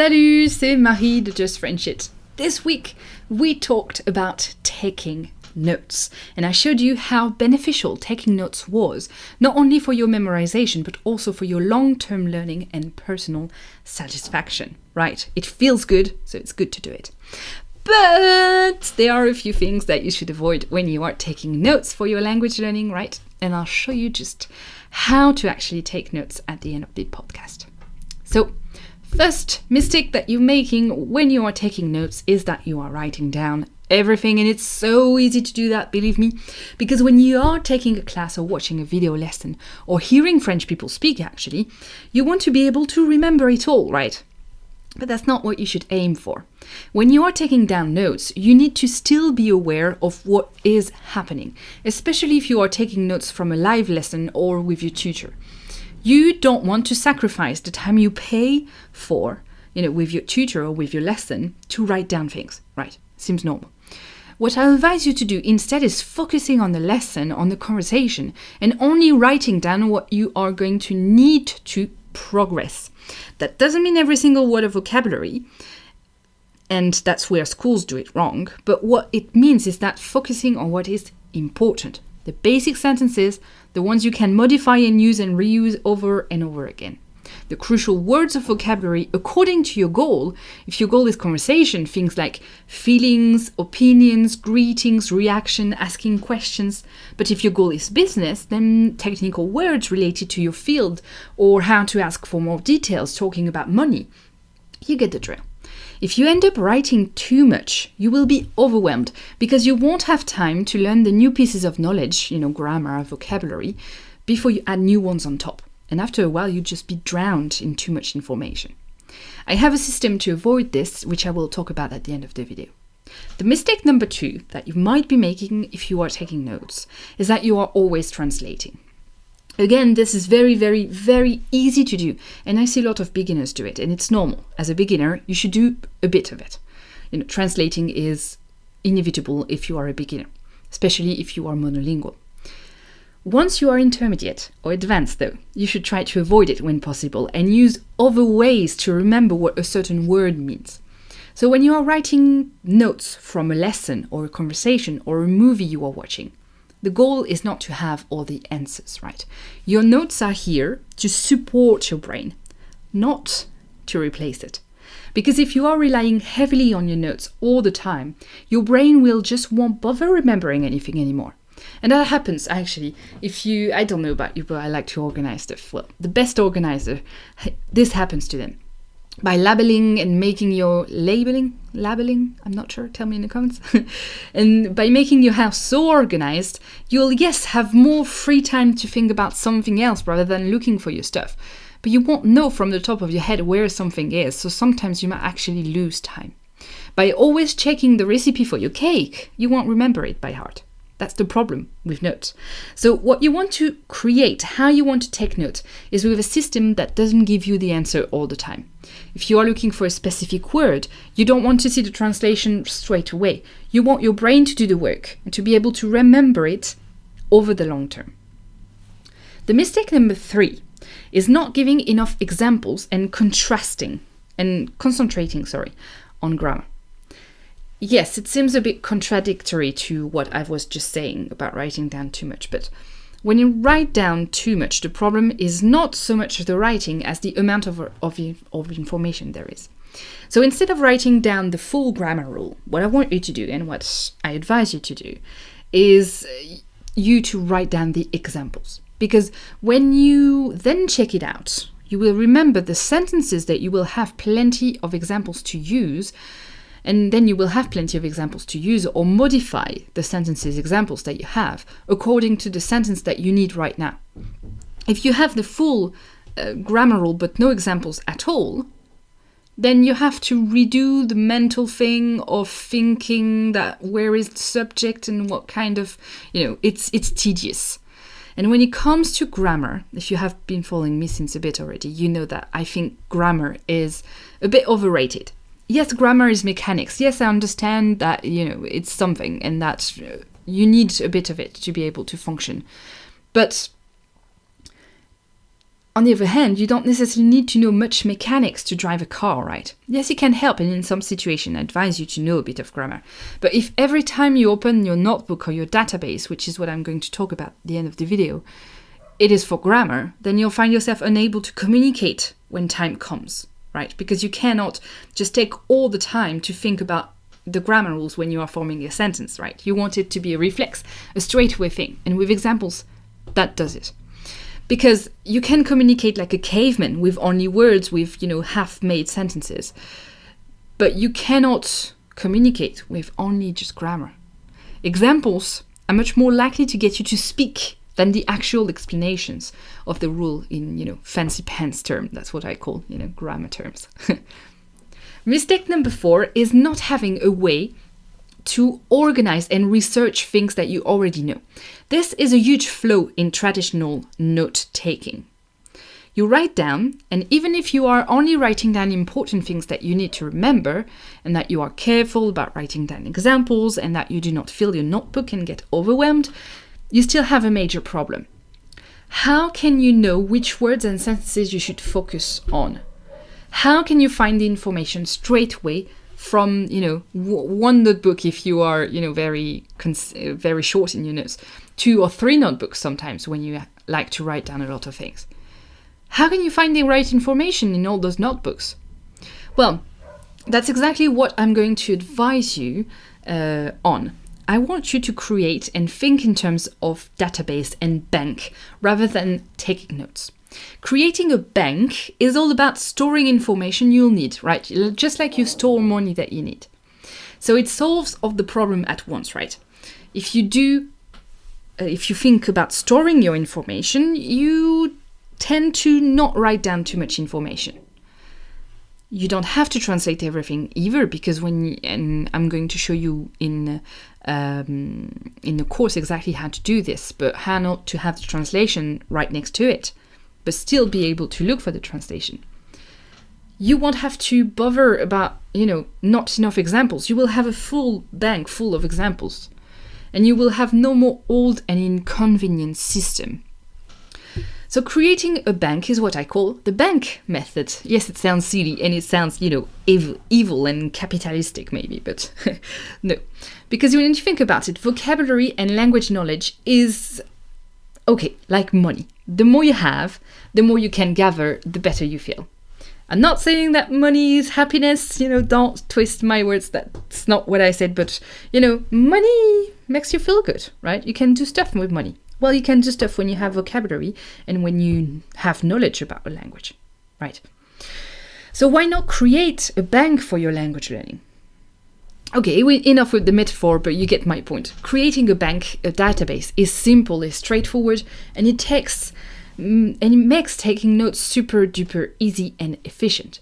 Salut, c'est Marie de Just French It. This week, we talked about taking notes, and I showed you how beneficial taking notes was, not only for your memorization, but also for your long-term learning and personal satisfaction, right? It feels good, so it's good to do it. But there are a few things that you should avoid when you are taking notes for your language learning, right? And I'll show you just how to actually take notes at the end of the podcast. So, first mistake that you're making when you are taking notes is that you are writing down everything, and it's so easy to do that, believe me, because when you are taking a class or watching a video lesson or hearing French people speak, actually, you want to be able to remember it all, right? But that's not what you should aim for. When you are taking down notes, you need to still be aware of what is happening, especially if you are taking notes from a live lesson or with your tutor. You don't want to sacrifice the time you pay for, with your tutor or with your lesson to write down things, right? Seems normal. What I advise you to do instead is focusing on the lesson, on the conversation, and only writing down what you are going to need to progress. That doesn't mean every single word of vocabulary, and that's where schools do it wrong, but what it means is that focusing on what is important. The basic sentences, the ones you can modify and use and reuse over and over again. The crucial words of vocabulary according to your goal. If your goal is conversation, things like feelings, opinions, greetings, reaction, asking questions. But if your goal is business, then technical words related to your field or how to ask for more details, talking about money. You get the drill. If you end up writing too much, you will be overwhelmed because you won't have time to learn the new pieces of knowledge, grammar, vocabulary, before you add new ones on top. And after a while, you'd just be drowned in too much information. I have a system to avoid this, which I will talk about at the end of the video. The mistake number 2 that you might be making if you are taking notes is that you are always translating. Again, this is very, very, very easy to do, and I see a lot of beginners do it, and it's normal. As a beginner, you should do a bit of it. Translating is inevitable if you are a beginner, especially if you are monolingual. Once you are intermediate or advanced, though, you should try to avoid it when possible and use other ways to remember what a certain word means. So when you are writing notes from a lesson or a conversation or a movie you are watching, the goal is not to have all the answers, right? Your notes are here to support your brain, not to replace it. Because if you are relying heavily on your notes all the time, your brain will just won't bother remembering anything anymore. And that happens, actually, I don't know about you, but I like to organize stuff. Well, the best organizer, this happens to them. By labeling and making your labeling, I'm not sure, tell me in the comments. And by making your house so organized, you'll, have more free time to think about something else rather than looking for your stuff. But you won't know from the top of your head where something is, so sometimes you might actually lose time. By always checking the recipe for your cake, you won't remember it by heart. That's the problem with notes. So what you want to create, how you want to take notes, is with a system that doesn't give you the answer all the time. If you are looking for a specific word, you don't want to see the translation straight away. You want your brain to do the work and to be able to remember it over the long term. The mistake number 3 is not giving enough examples and concentrating on grammar. Yes, it seems a bit contradictory to what I was just saying about writing down too much, but when you write down too much, the problem is not so much the writing as the amount of information there is. So instead of writing down the full grammar rule, what I want you to do and what I advise you to do is you to write down the examples. Because when you then check it out, you will remember the sentences that you will have plenty of examples to use. And then you will have plenty of examples to use or modify the sentences, examples that you have according to the sentence that you need right now. If you have the full grammar rule but no examples at all, then you have to redo the mental thing of thinking that where is the subject and what kind of, it's tedious. And when it comes to grammar, if you have been following me since a bit already, you know that I think grammar is a bit overrated. Yes, grammar is mechanics. Yes, I understand that, it's something and that you need a bit of it to be able to function. But On the other hand, you don't necessarily need to know much mechanics to drive a car, right? Yes, it can help, and in some situations advise you to know a bit of grammar. But if every time you open your notebook or your database, which is what I'm going to talk about at the end of the video, it is for grammar, then you'll find yourself unable to communicate when time comes, right? Because you cannot just take all the time to think about the grammar rules when you are forming a sentence, right? You want it to be a reflex, a straightaway thing. And with examples, that does it. Because you can communicate like a caveman with only words, with, half-made sentences. But you cannot communicate with only just grammar. Examples are much more likely to get you to speak than the actual explanations of the rule in, fancy pants term. That's what I call, grammar terms. Mistake number 4 is not having a way to organize and research things that you already know. This is a huge flaw in traditional note-taking. You write down, and even if you are only writing down important things that you need to remember, and that you are careful about writing down examples, and that you do not fill your notebook and get overwhelmed, you still have a major problem. How can you know which words and sentences you should focus on? How can you find the information straight away from, one notebook if you are, very short in your notes, 2 or 3 notebooks sometimes when you like to write down a lot of things? How can you find the right information in all those notebooks? Well, that's exactly what I'm going to advise you on. I want you to create and think in terms of database and bank rather than taking notes. Creating a bank is all about storing information you'll need, right? Just like you store money that you need. So it solves all the problem at once, right? If you think about storing your information, you tend to not write down too much information. You don't have to translate everything either, because and I'm going to show you in the course exactly how to do this, but how not to have the translation right next to it, but still be able to look for the translation. You won't have to bother about, not enough examples. You will have a full bank full of examples, and you will have no more old and inconvenient system. So creating a bank is what I call the bank method. Yes, it sounds silly and it sounds, evil and capitalistic maybe, but no. Because when you think about it, vocabulary and language knowledge is, like money. The more you have, the more you can gather, the better you feel. I'm not saying that money is happiness, don't twist my words, that's not what I said, but, money makes you feel good, right? You can do stuff with money. Well, you can do stuff when you have vocabulary and when you have knowledge about a language, right? So why not create a bank for your language learning? Okay, enough with the metaphor, but you get my point. Creating a bank, a database, is simple, is straightforward, and it makes taking notes super duper easy and efficient.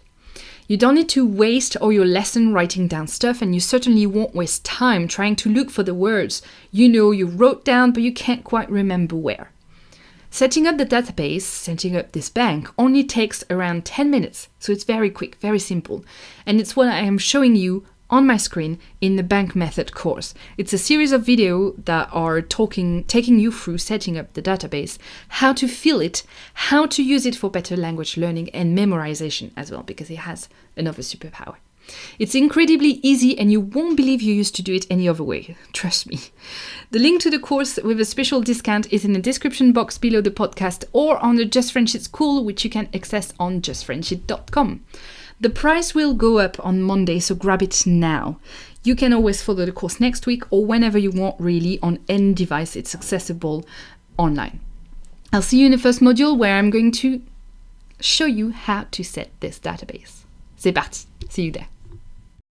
You don't need to waste all your lesson writing down stuff, and you certainly won't waste time trying to look for the words you wrote down, but you can't quite remember where. Setting up the database, setting up this bank, only takes around 10 minutes, so it's very quick, very simple, and it's what I am showing you on my screen in the bank method course. It's a series of videos that are taking you through setting up the database, how to fill it, how to use it for better language learning and memorization as well, because it has another superpower. It's incredibly easy and you won't believe you used to do it any other way, trust me. The link to the course with a special discount is in the description box below the podcast or on the Just French It School, which you can access on justfrenchit.com. The price will go up on Monday, so grab it now. You can always follow the course next week or whenever you want, really, on any device. It's accessible online. I'll see you in the first module where I'm going to show you how to set this database. C'est parti. See you there.